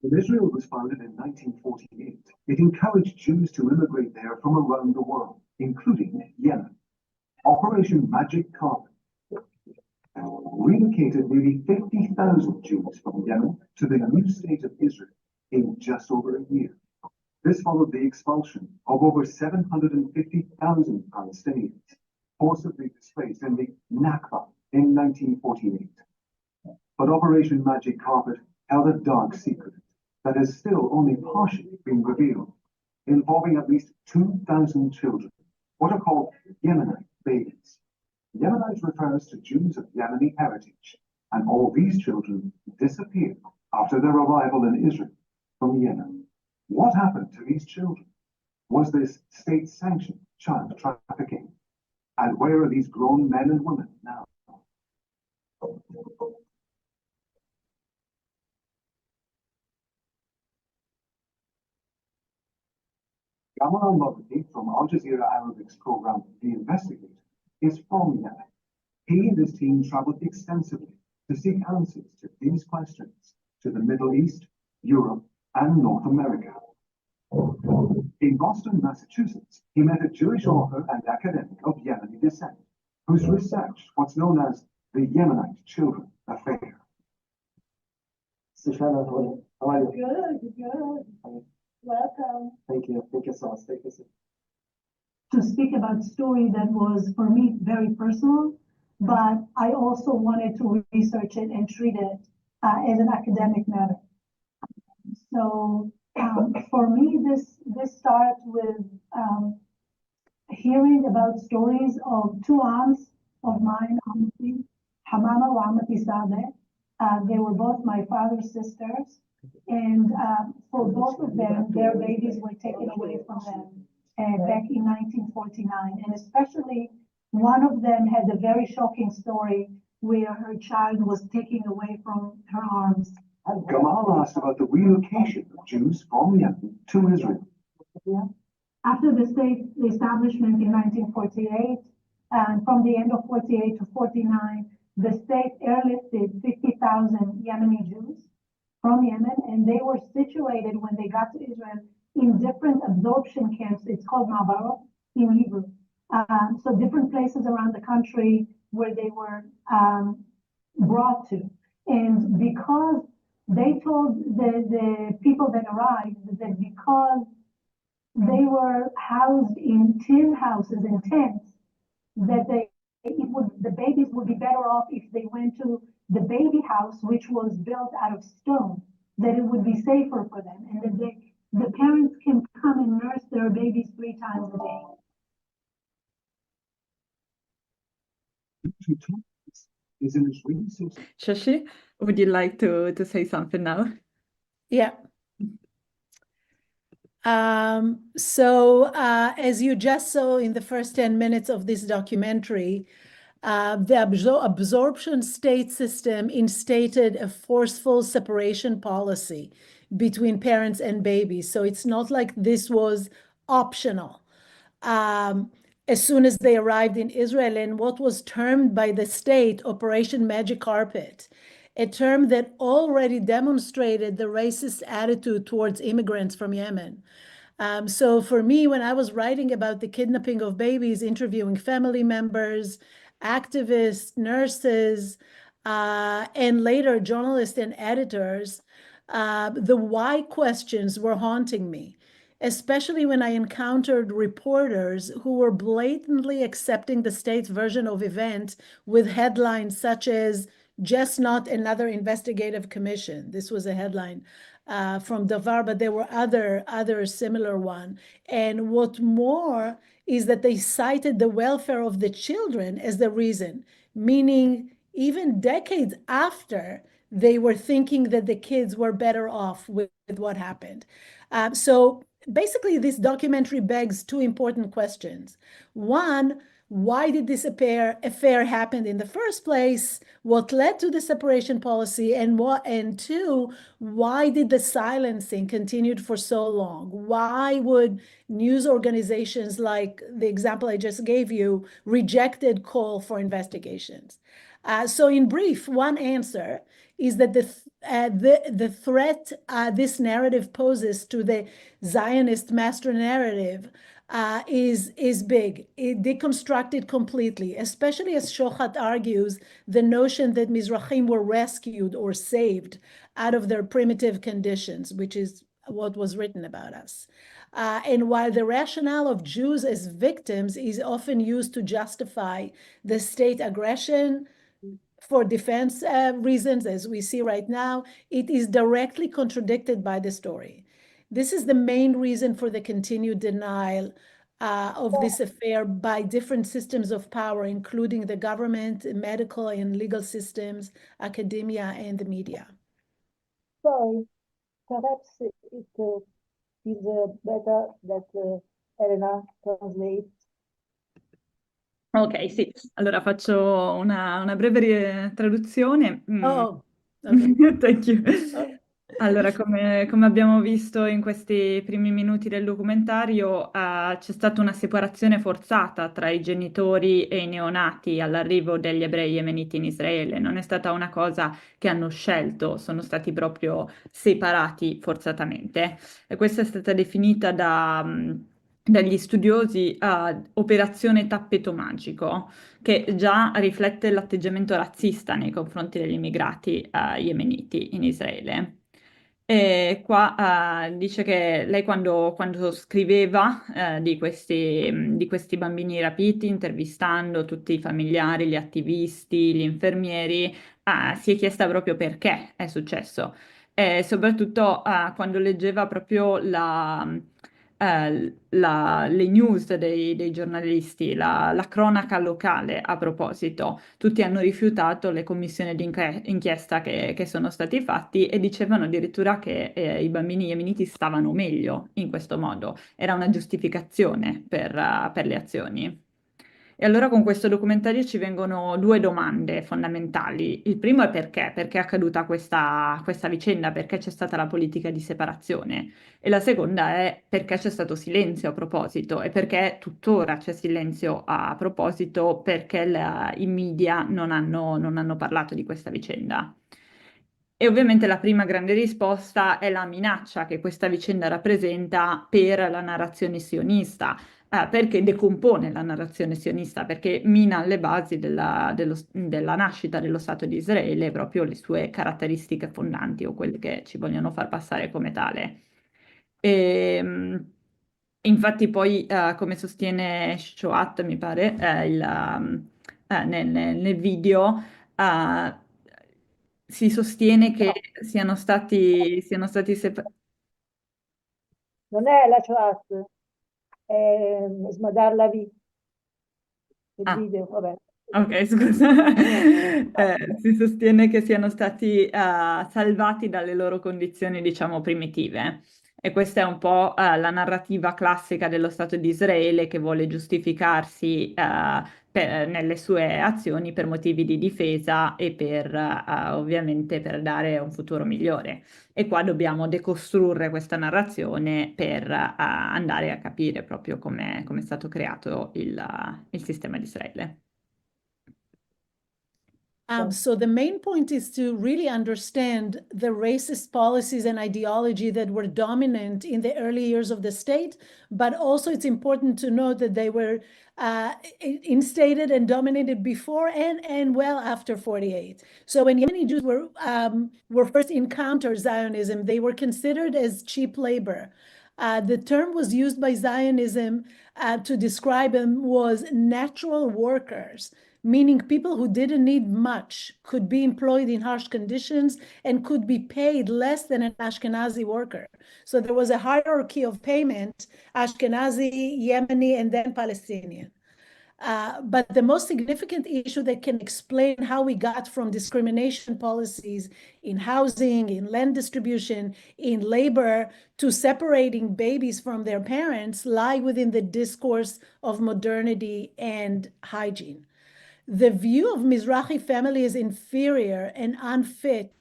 When Israel was founded in 1948, it encouraged Jews to immigrate there from around the world, including Yemen. Operation Magic Carpet relocated nearly 50,000 Jews from Yemen to the new state of Israel in just over a year. This followed the expulsion of over 750,000 Palestinians, forcibly displaced in the Nakba in 1948. But Operation Magic Carpet held a dark secret that has still only partially been revealed, involving at least 2,000 children, what are called Yemenite babies. Yemenite refers to Jews of Yemeni heritage, and all these children disappeared after their arrival in Israel from Yemen. What happened to these children? Was this state-sanctioned child trafficking? And where are these grown men and women now? Gamal al-Mawdi from Al Jazeera Arabic's program, The Investigator, is from Yemen. He and his team traveled extensively to seek answers to these questions to the Middle East, Europe, and North America. In Boston, Massachusetts, he met a Jewish author and academic of Yemeni descent, who's researched what's known as the Yemenite Children Affair. Shoshana, how are you? Good. Welcome. Thank you so much. Thank you. To speak about a story that was, for me, very personal, but I also wanted to research it and treat it as an academic matter. So for me, this starts with hearing about stories of two aunts of mine, Hamama wa Amati Sadeh. They were both my father's sisters, and for both of them, their babies were taken away from them back in 1949, and especially one of them had a very shocking story where her child was taken away from her arms. Gamal asked about the relocation of Jews from Yemen to Israel. After the state establishment in 1948, and from the end of 48 to 49, the state airlifted 50,000 Yemeni Jews from Yemen, and they were situated when they got to Israel in different absorption camps. It's called lavoro in Hebrew. So different places around the country where they were brought to. And because they told the people that arrived that because they were housed in tin houses and tents, that the babies would be better off if they went to the baby house, which was built out of stone, that it would be safer for them, and that the parents can come and nurse their babies 3 times a day. Shashi, would you like to say something now? Yeah. So as you just saw in the first 10 minutes of this documentary, the absorption state system instated a forceful separation policy between parents and babies. So it's not like this was optional. As soon as they arrived in Israel, and what was termed by the state Operation Magic Carpet, a term that already demonstrated the racist attitude towards immigrants from Yemen. So for me, when I was writing about the kidnapping of babies, interviewing family members, activists, nurses, and later journalists and editors, the why questions were haunting me, especially when I encountered reporters who were blatantly accepting the state's version of events with headlines such as, "Just not another investigative commission." This was a headline from Davar, but there were other similar one. And what more is that they cited the welfare of the children as the reason, meaning even decades after they were thinking that the kids were better off with what happened. So basically, this documentary begs 2 important questions. One, why did this affair happen in the first place? What led to the separation policy? And 2, why did the silencing continued for so long? Why would news organizations like the example I just gave you rejected call for investigations? So in brief, one answer is that the threat this narrative poses to the Zionist master narrative is big. It deconstructed completely, especially as Shochat argues, the notion that Mizrahim were rescued or saved out of their primitive conditions, which is what was written about us. And while the rationale of Jews as victims is often used to justify the state aggression for defense reasons, as we see right now, it is directly contradicted by the story. This is the main reason for the continued denial of this affair by different systems of power, including the government, medical and legal systems, academia, and the media. So perhaps it is better that Elena translates. Ok, sì, allora faccio una breve traduzione. Oh, okay. Thank you. Allora, come abbiamo visto in questi primi minuti del documentario, c'è stata una separazione forzata tra i genitori e i neonati all'arrivo degli ebrei yemeniti in Israele. Non è stata una cosa che hanno scelto, sono stati proprio separati forzatamente. E questa è stata definita dagli studiosi operazione tappeto magico, che già riflette l'atteggiamento razzista nei confronti degli immigrati yemeniti in Israele. E qua dice che lei quando scriveva di questi bambini rapiti, intervistando tutti i familiari, gli attivisti, gli infermieri, si è chiesta proprio perché è successo. E soprattutto quando leggeva proprio le news dei giornalisti, la cronaca locale a proposito. Tutti hanno rifiutato le commissioni di inchiesta che sono stati fatti e dicevano addirittura che i bambini yemeniti stavano meglio in questo modo. Era una giustificazione per le azioni. E allora con questo documentario ci vengono due domande fondamentali. Il primo è perché? Perché è accaduta questa vicenda? Perché c'è stata la politica di separazione? E la seconda è perché c'è stato silenzio a proposito e perché tuttora c'è silenzio a proposito perché i media non hanno parlato di questa vicenda. E ovviamente la prima grande risposta è la minaccia che questa vicenda rappresenta per la narrazione sionista, perché decompone la narrazione sionista, perché mina le basi della nascita dello Stato di Israele, proprio le sue caratteristiche fondanti o quelle che ci vogliono far passare come tale. Infatti poi, come sostiene Shoat, mi pare, nel video, si sostiene che siano stati separati. Non è la chat, è Smadar la vita. Il Ah. video, vabbè. Ok, scusa. Si sostiene che siano stati salvati dalle loro condizioni, diciamo, primitive. E questa è un po' la narrativa classica dello Stato di Israele che vuole giustificarsi nelle sue azioni per motivi di difesa e ovviamente per dare un futuro migliore. E qua dobbiamo decostruire questa narrazione per andare a capire proprio come è stato creato il sistema di Israele. So the main point is to really understand the racist policies and ideology that were dominant in the early years of the state, but also it's important to note that they were instated and dominated before and well after 48. So when Yemeni Jews were first encountered Zionism, they were considered as cheap labor. The term was used by Zionism to describe them was natural workers, meaning people who didn't need much could be employed in harsh conditions and could be paid less than an Ashkenazi worker. So there was a hierarchy of payment, Ashkenazi, Yemeni, and then Palestinian. But the most significant issue that can explain how we got from discrimination policies in housing, in land distribution, in labor, to separating babies from their parents lie within the discourse of modernity and hygiene. The view of Mizrahi family as inferior and unfit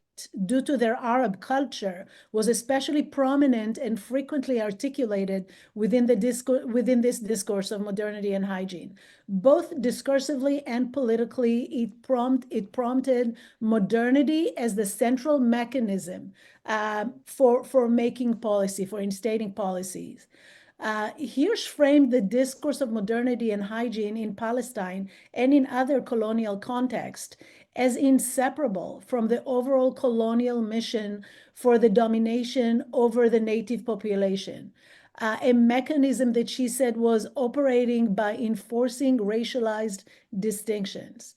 due to their Arab culture was especially prominent and frequently articulated within this discourse of modernity and hygiene. Both discursively and politically, it prompted modernity as the central mechanism for making policy, for instating policies. Hirsch framed the discourse of modernity and hygiene in Palestine and in other colonial contexts as inseparable from the overall colonial mission for the domination over the native population, a mechanism that she said was operating by enforcing racialized distinctions.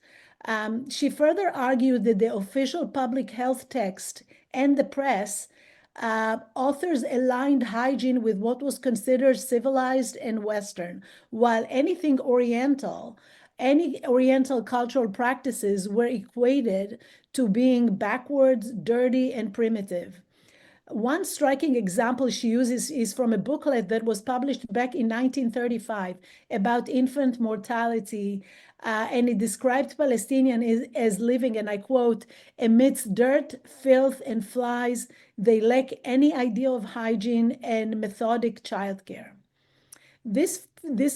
She further argued that the official public health text and the press authors aligned hygiene with what was considered civilized and Western, while any Oriental cultural practices were equated to being backwards, dirty, and primitive. One striking example she uses is from a booklet that was published back in 1935 about infant mortality, and it described Palestinians as living, and I quote, amidst dirt, filth, and flies. They lack any idea of hygiene and methodic childcare. This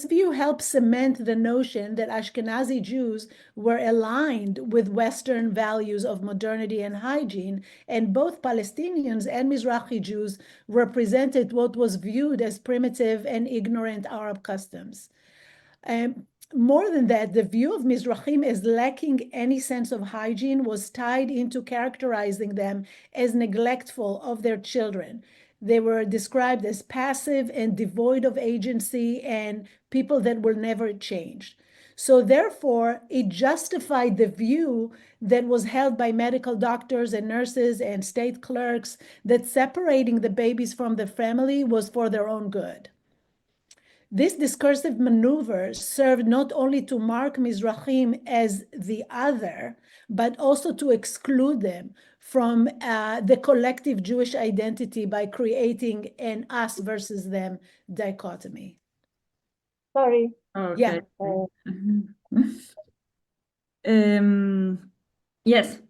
view helps cement the notion that Ashkenazi Jews were aligned with Western values of modernity and hygiene, and both Palestinians and Mizrahi Jews represented what was viewed as primitive and ignorant Arab customs. More than that, the view of Mizrahim as lacking any sense of hygiene was tied into characterizing them as neglectful of their children. They were described as passive and devoid of agency and people that will never change. So therefore, it justified the view that was held by medical doctors and nurses and state clerks that separating the babies from the family was for their own good. This discursive maneuver served not only to mark Mizrahim as the other, but also to exclude them from the collective Jewish identity by creating an us versus them dichotomy. Sorry. Yeah. Yes.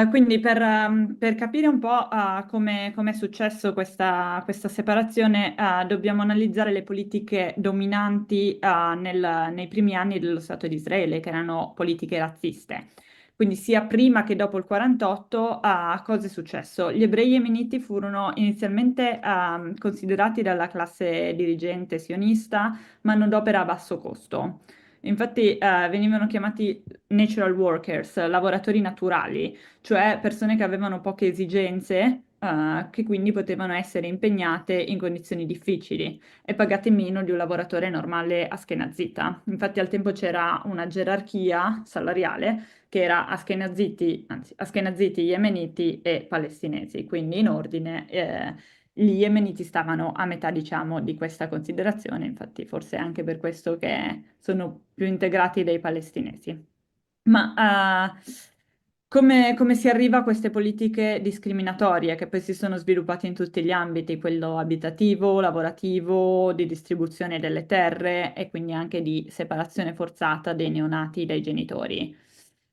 Quindi per capire un po' come è successo questa separazione, dobbiamo analizzare le politiche dominanti nei primi anni dello Stato di Israele, che erano politiche razziste. Quindi sia prima che dopo il 48, cosa è successo? Gli ebrei yemeniti furono inizialmente considerati dalla classe dirigente sionista manodopera a basso costo. Infatti venivano chiamati natural workers, lavoratori naturali, cioè persone che avevano poche esigenze, che quindi potevano essere impegnate in condizioni difficili e pagate meno di un lavoratore normale askenazita. Infatti al tempo c'era una gerarchia salariale che era askenaziti, yemeniti e palestinesi, quindi in ordine gli yemeniti stavano a metà, diciamo, di questa considerazione, infatti forse è anche per questo che sono più integrati dei palestinesi. Ma come si arriva a queste politiche discriminatorie che poi si sono sviluppate in tutti gli ambiti, quello abitativo, lavorativo, di distribuzione delle terre e quindi anche di separazione forzata dei neonati dai genitori?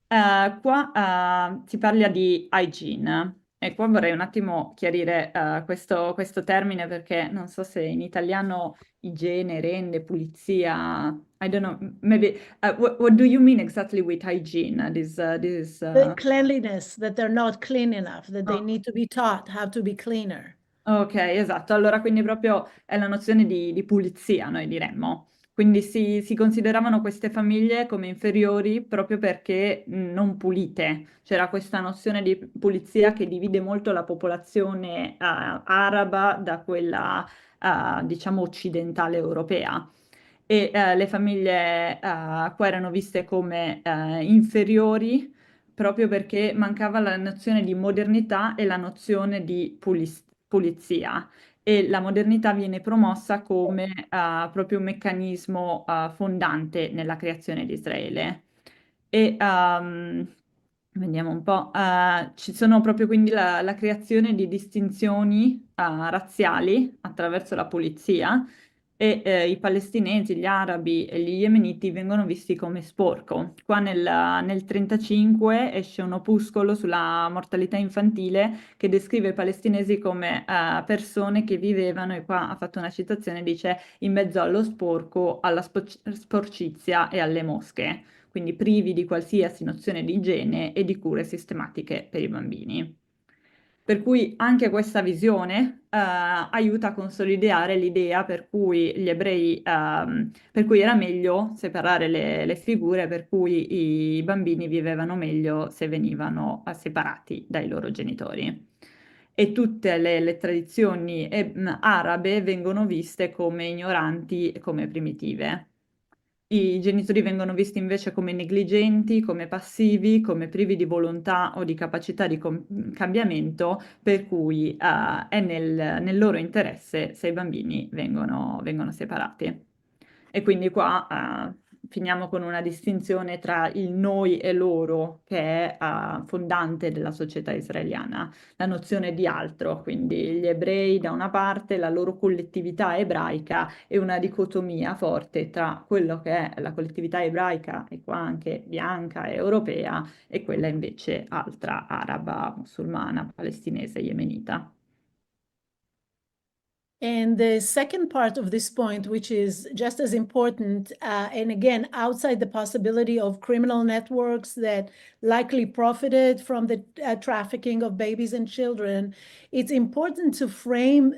Qua si parla di hygiene e qua vorrei un attimo chiarire questo termine perché non so se in italiano igiene rende pulizia. I don't know, maybe what do you mean exactly with hygiene? The cleanliness, that they're not clean enough, that they Oh. need to be taught how to be cleaner. Ok, esatto. Allora, quindi proprio è la nozione di pulizia, noi diremmo. Quindi si consideravano queste famiglie come inferiori proprio perché non pulite. C'era questa nozione di pulizia che divide molto la popolazione araba da quella, diciamo, occidentale europea. E le famiglie qua erano viste come inferiori proprio perché mancava la nozione di modernità e la nozione di pulizia e la modernità viene promossa come proprio un meccanismo fondante nella creazione di Israele. E vediamo un po', ci sono proprio quindi la creazione di distinzioni razziali attraverso la pulizia e i palestinesi, gli arabi e gli yemeniti vengono visti come sporco. Qua nel 1935 esce un opuscolo sulla mortalità infantile che descrive i palestinesi come persone che vivevano, e qua ha fatto una citazione, dice, in mezzo allo sporco, alla sporcizia e alle mosche, quindi privi di qualsiasi nozione di igiene e di cure sistematiche per i bambini. Per cui anche questa visione aiuta a consolidare l'idea per cui gli ebrei, per cui era meglio separare le figure, per cui i bambini vivevano meglio se venivano separati dai loro genitori. E tutte le tradizioni arabe vengono viste come ignoranti e come primitive. I genitori vengono visti invece come negligenti, come passivi, come privi di volontà o di capacità di cambiamento, per cui è nel loro interesse se i bambini vengono separati. E quindi qua finiamo con una distinzione tra il noi e loro, che è fondante della società israeliana, la nozione di altro, quindi gli ebrei da una parte, la loro collettività ebraica, e una dicotomia forte tra quello che è la collettività ebraica, e qua anche bianca e europea, e quella invece altra, araba, musulmana, palestinese, yemenita. And the second part of this point, which is just as important, and again, outside the possibility of criminal networks that likely profited from the trafficking of babies and children, it's important to frame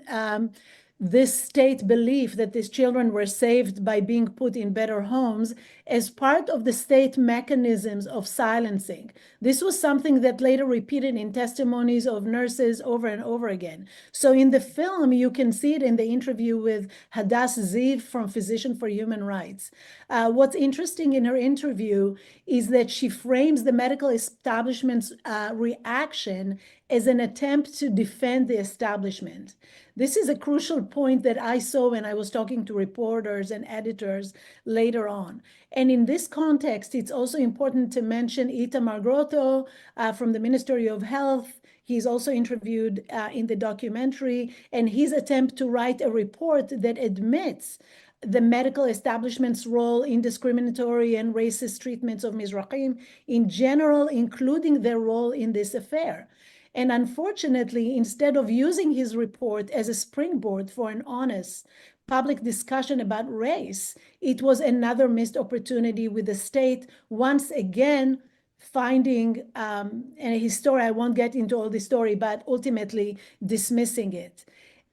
this state belief that these children were saved by being put in better homes as part of the state mechanisms of silencing. This was something that later repeated in testimonies of nurses over and over again. So in the film, you can see it in the interview with Hadass Ziv from Physician for Human Rights. What's interesting in her interview is that she frames the medical establishment's reaction as an attempt to defend the establishment. This is a crucial point that I saw when I was talking to reporters and editors later on. And in this context, it's also important to mention Itamar Grotto from the Ministry of Health. He's also interviewed in the documentary, and his attempt to write a report that admits the medical establishment's role in discriminatory and racist treatments of Mizrahim in general, including their role in this affair. And unfortunately, instead of using his report as a springboard for an honest public discussion about race, it was another missed opportunity with the state once again finding, and his story, I won't get into all the story, but ultimately dismissing it.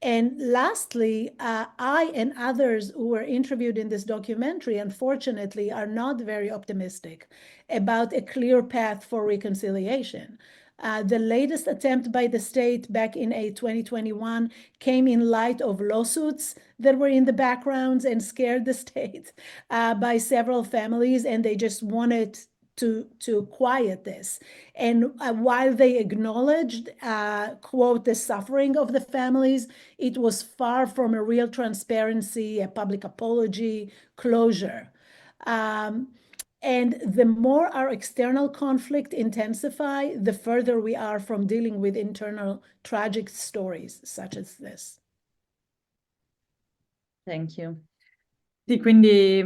And lastly, I and others who were interviewed in this documentary, unfortunately, are not very optimistic about a clear path for reconciliation. The latest attempt by the state back in 2021 came in light of lawsuits that were in the backgrounds and scared the state by several families, and they just wanted to quiet this. And while they acknowledged, quote, the suffering of the families, it was far from a real transparency, a public apology, closure. And the more our external conflict intensify, the further we are from dealing with internal tragic stories such as this. Thank you. Sì, quindi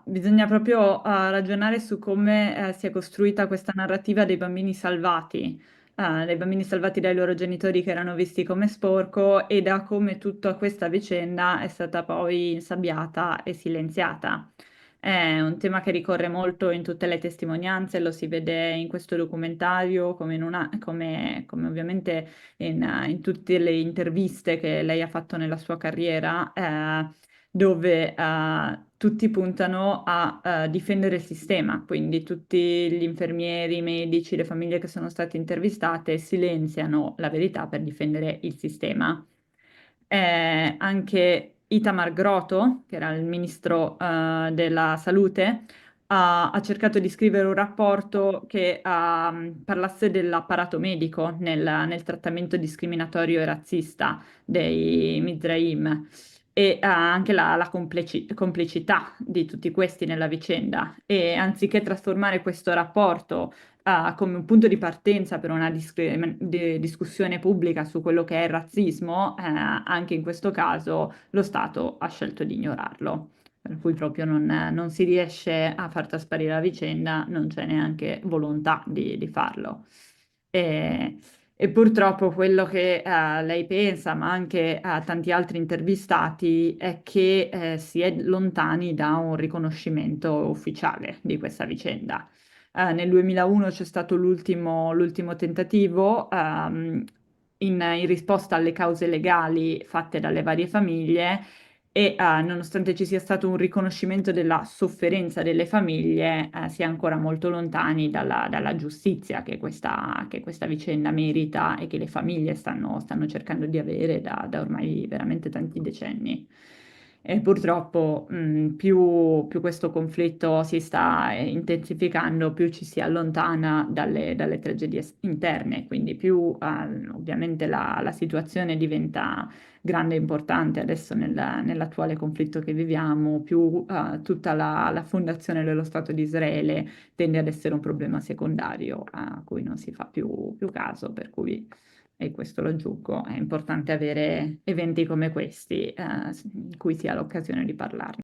bisogna proprio ragionare su come si è costruita questa narrativa dei bambini salvati dai loro genitori che erano visti come sporco, e da come tutta questa vicenda è stata poi insabbiata e silenziata. È un tema che ricorre molto in tutte le testimonianze, lo si vede in questo documentario, come ovviamente in tutte le interviste che lei ha fatto nella sua carriera, dove tutti puntano a difendere il sistema, quindi tutti gli infermieri, i medici, le famiglie che sono state intervistate silenziano la verità per difendere il sistema. Anche Itamar Grotto, che era il ministro della salute, ha cercato di scrivere un rapporto che parlasse dell'apparato medico nel trattamento discriminatorio e razzista dei Mizraim. e anche la complicità di tutti questi nella vicenda. E anziché trasformare questo rapporto come un punto di partenza per una discussione pubblica su quello che è il razzismo, anche in questo caso lo Stato ha scelto di ignorarlo. Per cui proprio non si riesce a far trasparire la vicenda, non c'è neanche volontà di farlo. E purtroppo quello che lei pensa, ma anche tanti altri intervistati, è che si è lontani da un riconoscimento ufficiale di questa vicenda. Nel 2001 c'è stato l'ultimo tentativo in risposta alle cause legali fatte dalle varie famiglie e nonostante ci sia stato un riconoscimento della sofferenza delle famiglie, si è ancora molto lontani dalla giustizia che questa vicenda merita e che le famiglie stanno cercando di avere da ormai veramente tanti decenni. E purtroppo più questo conflitto si sta intensificando, più ci si allontana dalle tragedie interne, quindi più ovviamente la situazione diventa grande e importante adesso nell'attuale conflitto che viviamo, più tutta la fondazione dello Stato di Israele tende ad essere un problema secondario a cui non si fa più caso, per cui, e questo lo aggiungo, è importante avere eventi come questi in cui si ha l'occasione di parlarne.